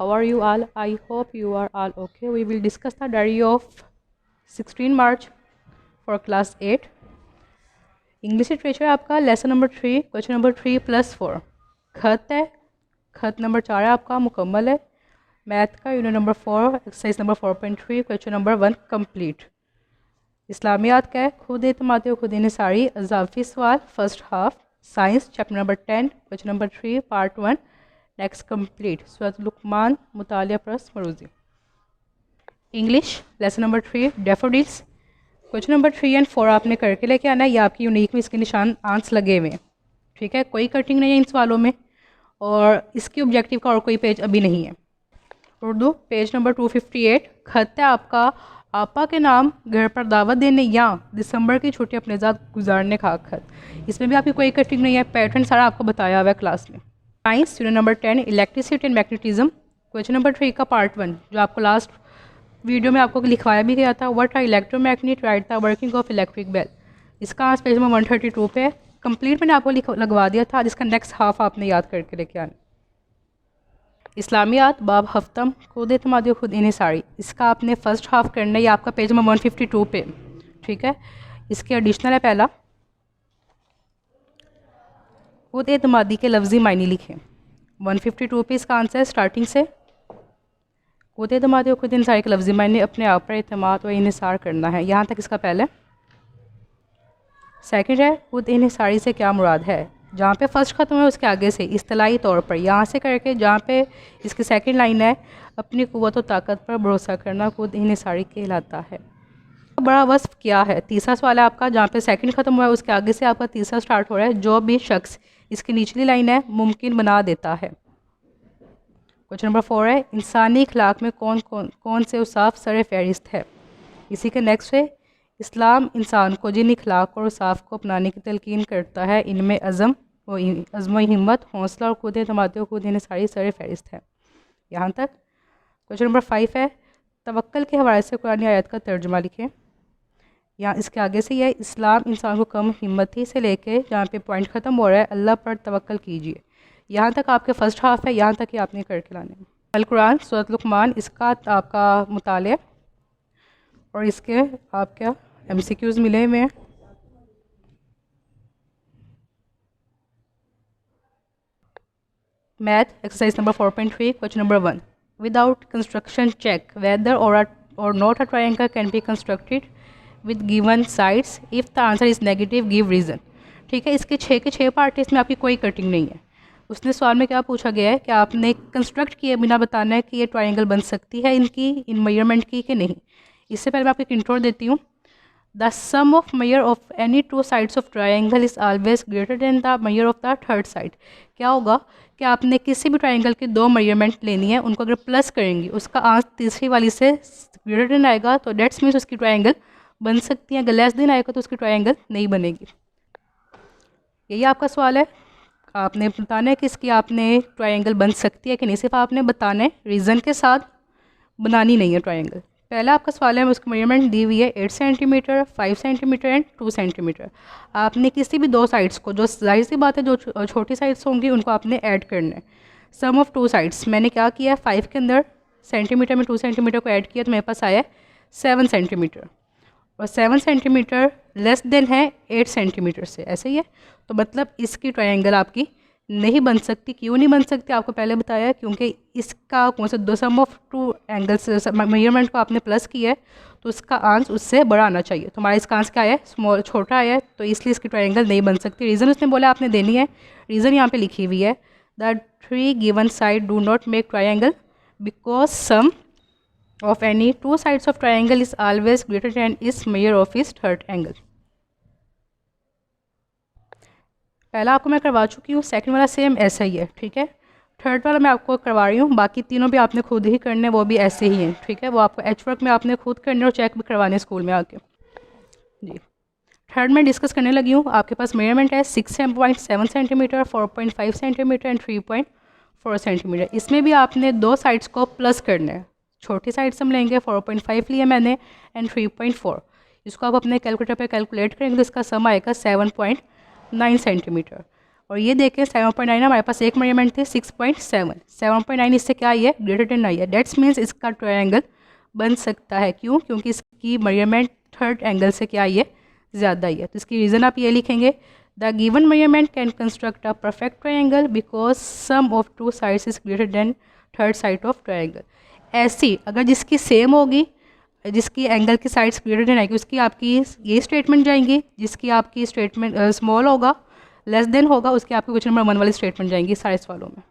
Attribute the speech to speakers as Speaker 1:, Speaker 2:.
Speaker 1: how are you all? I hope you are all okay. We will discuss the diary of 16 March for class 8. English literature आपका lesson number 3 question number 3+4 खत है। खत number 4 है आपका मुकम्मल है। Math का unit number 4 exercise number 4.3 question number 1 complete. Islamiyat का है खुद एतमाद खुद इन्हिसारी अज़ाफ़ी सवाल first half. Science chapter number 10 question number 3 part 1 next complete सूरत लुक़मान मुतालिया प्लस मरूज़ी। English lesson number 3 daffodils question number 3 और 4 आपने करके लेके आना है। ये आपकी यूनिक में इसके निशान आंस लगे हुए हैं, ठीक है। कोई कटिंग नहीं है इन सवालों में और इसके ऑब्जेक्टिव का और कोई पेज अभी नहीं है। उर्दू पेज नंबर 258 खत है आपका आपा के नाम घर पर दावत देने या दिसंबर की छुट्टी अपने साथ गुजारने का खत। इसमें भी आपकी कोई कटिंग नहीं है, पैटर्न सारा आपको बताया हुआ है क्लास में। Science unit number 10 electricity and magnetism question number 3 का पार्ट 1 जो आपको लास्ट वीडियो में आपको लिखवाया भी गया था। What are electromagnet write the working of electric bell. इसका आंसर पेज नंबर 132 पे है। कंप्लीट मैंने आपको लगवा दिया था, जिसका नेक्स्ट हाफ आपने याद करके लेके आना। इस्लामियात बाब हफ्तम खुद एतमाद खुद इन्हिसारी इसका आपने फर्स्ट हाफ करना है। ये आपका पेज नंबर 152 पे, ठीक है। इसके एडिशनल है पहला खुद एतमादी के लफ्ज़ी मायने लिखें। 152 पे इसका आंसर है स्टार्टिंग से। खुद एतमाद खुद इन्हिसारी के लफ्ज़ी मायने अपने आप पर एतमाद व इन्हिसार करना है। यहाँ तक इसका पहले। सेकंड है खुद इन्हिसारी से क्या मुराद है। जहाँ पे फर्स्ट ख़त्म है उसके आगे से इस्तिलाही तौर पर यहाँ से करके जहाँ पे इसकी सेकंड लाइन है अपनी क़ुव्वत और ताकत पर भरोसा करना खुद इन्हिसारी कहलाता है। बड़ा वस्फ़ क्या है। तीसरा सवाल है आपका जहाँ पे सेकंड ख़त्म हुआ है उसके आगे से आपका तीसरा स्टार्ट हो रहा है। जो भी शख्स इसकी निचली लाइन है मुमकिन बना देता है। क्वेश्चन नंबर 4 है इंसानी अखलाक में कौन से उसाफ़ सर फहरिस्त है। इसी के नेक्स्ट है इस्लाम इंसान को जिन अखलाक और उसाफ़ को अपनाने की तलकीन करता है इनमें अज़म व हिम्मत हौसला और खुद एतमाद खुद इन्हिसारी सर फहरिस्त है। यहाँ तक। क्वेश्चन नंबर 5 है तवक्कुल के हवाले से कुरानी आयत का तर्जुमा लिखें। यहाँ इसके आगे से यह इस्लाम इंसान को कम हिम्मती से लेके जहाँ पे पॉइंट ख़त्म हो रहा है अल्लाह पर तवक्कुल कीजिए। यहाँ तक आपके फर्स्ट हाफ है, यहाँ तक ही आपने करके लाने हैं। अल कुरान सूरत लुक़मान इसका आपका मुताले और इसके आपके MCQs मिले हुए हैं। Math exercise number 4.3 question number 1 without construction check whether और not a triangle can be constructed with given sides if the answer is negative give reason. ठीक है, इसके 6 के 6 पार्ट है, इसमें आपकी कोई कटिंग नहीं है। उसने सवाल में क्या पूछा गया है कि आपने कंस्ट्रक्ट किए बिना बताना है कि ये ट्रायंगल बन सकती है इनकी इन मेजरमेंट की कि नहीं। इससे पहले मैं आपको एक इंट्रो देती हूँ। The sum of measure of any two sides of triangle is always greater than the measure of the third side. क्या होगा कि आपने किसी भी ट्रायंगल की 2 मेजरमेंट लेनी है, उनको अगर प्लस करेंगी उसका आंसर तीसरी वाली से ग्रेटर देन आएगा तो डेट्स मीन्स उसकी ट्रायंगल बन सकती है। अगर लेस देन आएगा तो उसकी ट्रायंगल नहीं बनेगी। यही आपका सवाल है, आपने बताना है कि इसकी आपने ट्रायंगल बन सकती है कि नहीं। सिर्फ आपने बताना है, रीज़न के साथ बनानी नहीं है ट्रायंगल। पहला आपका सवाल है उसकी मेजरमेंट दी हुई है 8 सेंटीमीटर 5 सेंटीमीटर एंड 2 सेंटीमीटर। आपने किसी भी 2 साइड्स को, जो जाहिर सी बात है जो छोटी साइड्स होंगी उनको आपने ऐड करना है। सम ऑफ 2 साइड्स मैंने क्या किया है 5 के अंदर सेंटीमीटर में 2 सेंटीमीटर को ऐड किया तो मेरे पास आया है 7 सेंटीमीटर और 7 सेंटीमीटर लेस देन है 8 सेंटीमीटर से, ऐसे ही है। तो मतलब इसकी ट्रायंगल आपकी नहीं बन सकती। क्यों नहीं बन सकती आपको पहले बताया है, क्योंकि इसका कौन सा 2 सम ऑफ 2 एंगल्स मेजरमेंट को आपने प्लस किया है तो उसका आंसर उससे बड़ा आना चाहिए। तो हमारा इसका आंसर क्या है स्मॉल छोटा आया है, तो इसलिए इसकी ट्रायंगल नहीं बन सकती। रीज़न उसने बोला आपने देनी है, रीज़न यहाँ पे लिखी हुई है the 3 given side do not make triangle because sum of any 2 sides of triangle is always greater than its measure of its third angle। पहला आपको मैं करवा चुकी हूँ, सेकंड वाला सेम ऐसा ही है, ठीक है। थर्ड वाला मैं आपको करवा रही हूँ, बाकी तीनों भी आपने खुद ही करने, वो भी ऐसे ही हैं, ठीक है। वो आपको एच वर्क में आपने खुद करने और चेक भी करवाने स्कूल में आके जी। थर्ड में डिस्कस करने लगी हूँ। आपके पास मेजरमेंट है 6.7 सेंटीमीटर 4.5 सेंटीमीटर एंड 3.4 सेंटीमीटर। इसमें भी आपने 2 साइड्स को प्लस करना है। छोटी साइड से हम लेंगे 4.5 लिया मैंने एंड 3.4। इसको आप अपने कैलकुलेटर पे कैलकुलेट करेंगे तो इसका सम आएगा 7.9 सेंटीमीटर। और ये देखें 7.9 हमारे पास एक मेजरमेंट थी 6.7, 7.9 इससे क्या आई है, ग्रेटर देन आई है। डेट्स मीन्स इसका ट्रायंगल बन सकता है। क्यों? क्योंकि इसकी मेजरमेंट थर्ड एंगल से क्या आई है, ज़्यादा ही है। तो इसकी रीज़न आप ये लिखेंगे, the given measurement can construct a perfect triangle because sum of two sides is greater than third side of triangle. ऐसी अगर जिसकी सेम होगी, जिसकी एंगल की साइड्स ग्रेटर देन आएगी, उसकी आपकी ये स्टेटमेंट जाएंगी। जिसकी आपकी स्टेटमेंट स्मॉल होगा, लेस देन होगा, उसकी आपकी क्वेश्चन नंबर 1 वाली स्टेटमेंट जाएंगी सारे सवालों में।